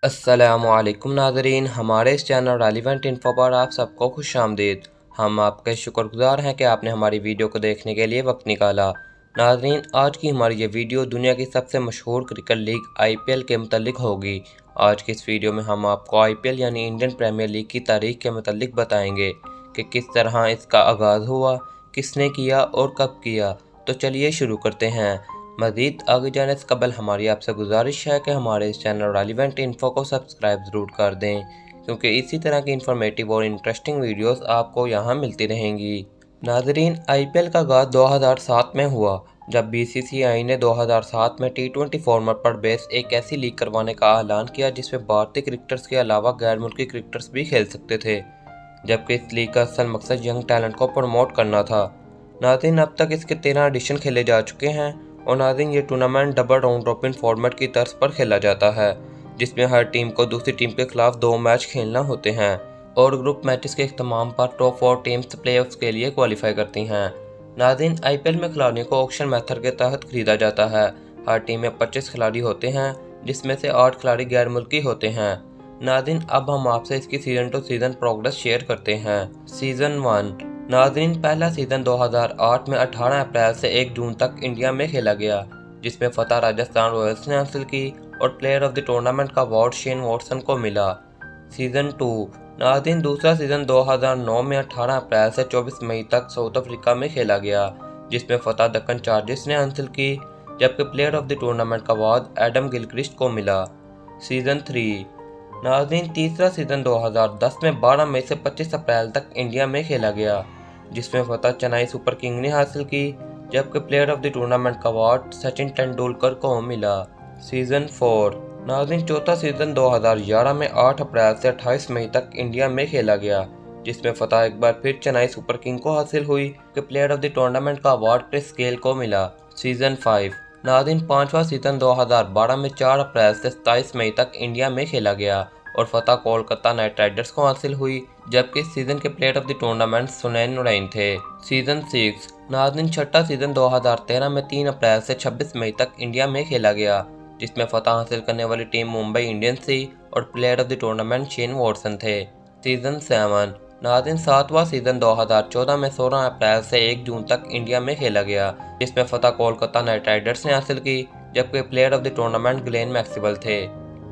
अस्सलामुअलैकुम नाज़रीन, हमारे इस चैनल रेलिवेंट इन्फो पर आप सबको खुशामदीद। हम आपके शुक्रगुजार हैं कि आपने हमारी वीडियो को देखने के लिए वक्त निकाला। नाज़रीन, आज की हमारी ये वीडियो दुनिया की सबसे मशहूर क्रिकेट लीग IPL के मतलब होगी। आज की इस वीडियो में हम आपको IPL यानी इंडियन प्रीमियर लीग की तारीख के मतलब बताएंगे कि किस तरह इसका आगाज़ हुआ, किसने किया और कब किया। तो चलिए शुरू करते हैं। मज़ीद आगे जाने से कबल हमारी आपसे गुजारिश है कि हमारे इस चैनल रेलिवेंट इन्फो को सब्सक्राइब ज़रूर कर दें, क्योंकि इसी तरह की इंफॉर्मेटिव और इंटरेस्टिंग वीडियोस आपको यहाँ मिलती रहेंगी। नाजरीन, IPL का आगाज़ 2007 में हुआ, जब BCCI ने 2007 में T20 फॉर्मेट पर बेस एक ऐसी लीग करवाने का ऐलान किया जिसमें भारतीय क्रिकेटर्स के अलावा गैर मुल्की क्रिकेटर्स भी खेल सकते थे, जबकि इस लीग का असल मकसद यंग टैलेंट को प्रमोट करना था। नाज़रीन, अब तक इसके 13 एडिशन खेले जा चुके हैं और नाज़रीन ये tournament double round robin format की तर्ज पर खेला जाता है, जिसमें हर टीम को दूसरी टीम के खिलाफ 2 मैच खेलना होते हैं और ग्रुप मैचेस के इख्तिताम पर टॉप 4 टीम्स प्लेऑफ्स के लिए क्वालिफाई करती हैं। नाज़रीन, IPL में खिलाड़ियों को ऑक्शन मेथड के तहत खरीदा जाता है। हर टीम में 25 खिलाड़ी होते हैं, जिसमें से 8 खिलाड़ी गैर मुल्की होते हैं। नाज़रीन, अब हम आपसे इसकी season two season progress share करते हैं। सीज़न 1। नाज़रीन, पहला सीज़न 2008 में 18 अप्रैल से 1 जून तक इंडिया में खेला गया, जिसमें फतह राजस्थान रॉयल्स ने हासिल की और प्लेयर ऑफ द टूर्नामेंट का अवार्ड शेन वॉटसन को मिला। सीज़न 2। नाज़रीन, दूसरा सीज़न 2009 में 18 अप्रैल से 24 मई तक साउथ अफ्रीका में खेला गया, जिसमें फतह दक्कन चार्जर्स ने हासिल की, जबकि प्लेयर ऑफ द टूर्नामेंट का अवार्ड एडम गिलक्रिस्ट को मिला। सीज़न 3। नाज़रीन, तीसरा सीज़न 2010 में 12 मई से 25 अप्रैल तक इंडिया में खेला गया, जिसमें फतह चेन्नई सुपर किंग ने हासिल की, जबकि प्लेयर ऑफ द टूर्नामेंट का अवार्ड सचिन तेंदुलकर को मिला। सीज़न 4। नाज़रीन, चौथा सीज़न 2011 में 8 अप्रैल से 28 मई तक इंडिया में खेला गया, जिसमें फतह एक बार फिर चेन्नई सुपर किंग को हासिल हुई कि प्लेयर ऑफ द टूर्नामेंट का अवार्ड क्रिस गेल को मिला। सीज़न 5। नाज़रीन, पांचवा सीज़न 2012 में 4 अप्रैल से 27 मई तक इंडिया में खेला गया और फतह कोलकाता नाइट राइडर्स को हासिल हुई, जबकि इस सीज़न के player of the tournament Sunain नुरैन थे। सीज़न 6। नाज़रीन, छठा सीज़न 2013 में 3 अप्रैल से 26 मई तक इंडिया में खेला गया, जिसमें फतह हासिल करने वाली टीम मुंबई इंडियंस थी और player of the tournament Shane Watson थे। सीज़न 7। नाज़रीन, सातवां सीज़न 2014 में 16 अप्रैल से 1 जून तक इंडिया में खेला गया, जिसमें फतह कोलकाता नाइट राइडर्स ने हासिल की, जबकि player of the tournament Glenn Maxwell थे।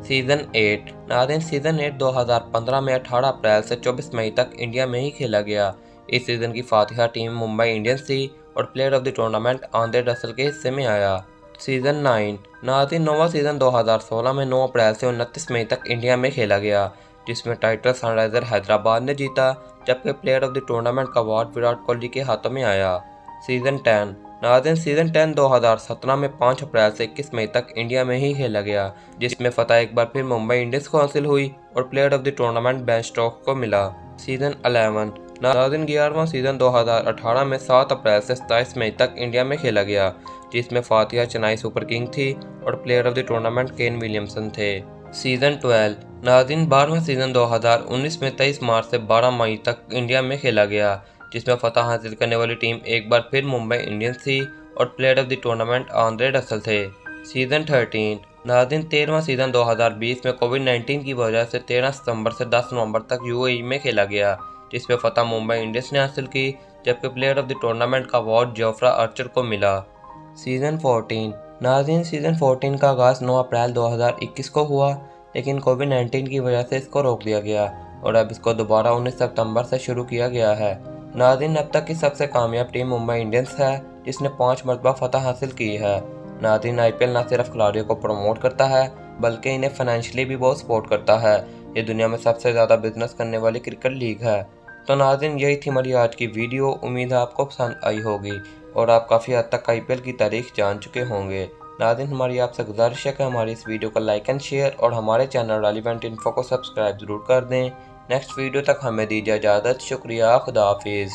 सीज़न 8। नाज़रीन, सीज़न 8 2015 में 18 अप्रैल से 24 मई तक इंडिया में ही खेला गया। इस सीज़न की फातिहा टीम मुंबई इंडियंस थी और player of the tournament Andre Russell के हिस्से में आया। सीज़न 9। नाज़रीन, नौवां सीज़न 2016 में 9 अप्रैल से 29 मई तक इंडिया में खेला गया, जिसमें टाइटल सनराइजर हैदराबाद ने जीता, जबकि प्लेयर ऑफ द टूर्नामेंट का अवार्ड विराट कोहली के हाथों में आया। सीज़न 10। नाज़रीन, सीज़न 10 2017 में 5 अप्रैल से 21 मई तक इंडिया में ही खेला गया, जिसमें फतह एक बार फिर मुंबई इंडियंस को हासिल हुई और player of the tournament Ben Stokes को मिला। सीज़न 11। नाज़रीन, 11वां सीज़न 2018 में 7 अप्रैल से 27 मई तक इंडिया में खेला गया, जिसमें फातिहा चेन्नई सुपर किंग थी और player of the tournament Kane Williamson थे। सीज़न 12। नाज़रीन, 12वां सीज़न 2019 में 23 मार्च से 12 मई तक इंडिया में खेला गया, जिसमें फतह हासिल करने वाली टीम एक बार फिर मुंबई इंडियंस थी और player of the tournament Andre Russell थे। सीज़न 13। नाज़रीन, 13वां सीज़न 2020 में कोविड-19 की वजह से 13 सितंबर से 10 नवंबर तक UAE में खेला गया, जिसमें फतह मुंबई इंडियंस ने हासिल की, जबकि प्लेयर ऑफ द टूर्नामेंट का अवार्ड जोफ्रा आर्चर को मिला। सीज़न 14। नाज़रीन, सीज़न 14 का आगाज़ 9 अप्रैल 2021 को हुआ, लेकिन कोविड-19 की वजह से इसको रोक दिया गया और अब इसको दोबारा 19 सितंबर से शुरू किया गया है। नाज़रीन, अब तक की सबसे कामयाब टीम मुंबई इंडियंस है, जिसने 5 मरतबा फतह हासिल की है। नाज़रीन, IPL न सिर्फ खिलाड़ियों को प्रमोट करता है, बल्कि इन्हें फाइनेंशियली भी बहुत सपोर्ट करता है। ये दुनिया में सबसे ज़्यादा बिजनेस करने वाली क्रिकेट लीग है। तो नाज़रीन, यही थी हमारी आज की वीडियो। उम्मीद है आपको पसंद आई होगी और आप काफ़ी हद तक IPL की तारीख जान चुके होंगे। नाज़रीन, हमारी आपसे गुजारिश है कि हमारी इस वीडियो को लाइक एंड शेयर और हमारे चैनल रेलिवेंट इन्फो को सब्सक्राइब ज़रूर कर दें। नेक्स्ट वीडियो तक हमें दीजिए इजाज़त। शुक्रिया, खुदा हाफिज़।